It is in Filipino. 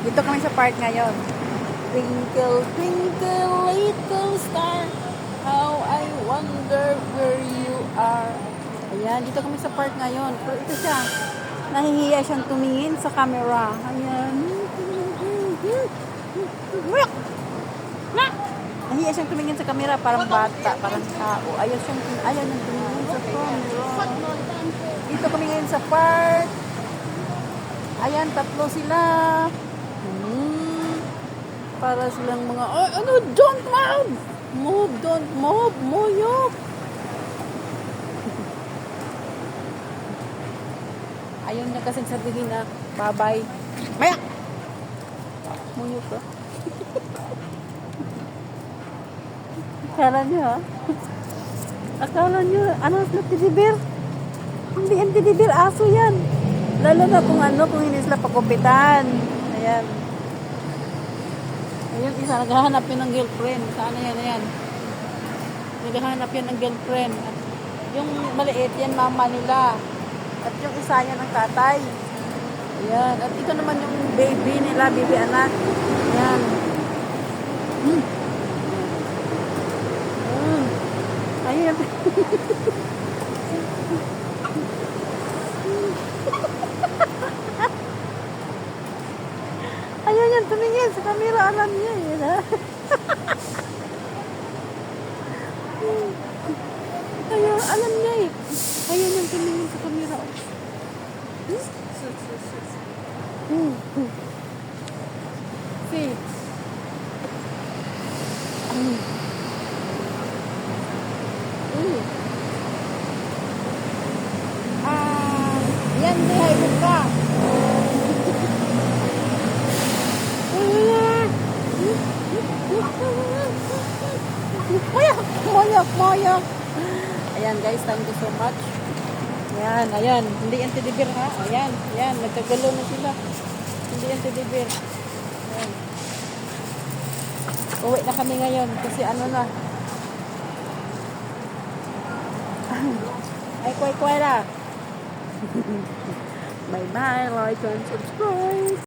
Dito kami sa park ngayon. Twinkle, twinkle, little star, how I wonder where you are. Ayan, dito kami sa park ngayon. Pero ito siya, nahihiya siyang tumingin sa camera. Ayan. Nahihiya siyang tumingin sa camera, parang bata, parang tao. Ayaw niyang tumingin sa camera. Dito kami ngayon sa park. Ayan, tatlo sila. Para silang mga, don't move! Move, don't move, muyok! Ayaw niya kasing sabihin na, bye-bye. Maya! Muyok ka. Akala niyo, ha? Akala niyo, ano na teddy bear? Hindi yan teddy bear, aso yan. Lalo na kung hindi sila pakupitan. Ayan. Ayun, isa, naghahanap yun ng girlfriend. Saan yan, ayan. Naghahanap yan ng girlfriend. At yung maliit, yan mama nila. At yung isa yan ng tatay. Ayan. At ito naman yung baby nila, baby anak. Ayan. Ayan. Ayaw niyan tumingin sa camera, alam niya yun, ha? Ayaw, alam niya eh. Ayaw niyan tumingin sa camera. See? Yan, di, haibog ka. Moyok. Ayan guys, thank you so much. Ayan. Hindi yan teddy bear, ha? Ayan, nagkagalo na sila. Hindi yan teddy bear. Ayan. Uwi na kami ngayon kasi ano na. Ay, kway na. Bye-bye, like and subscribe.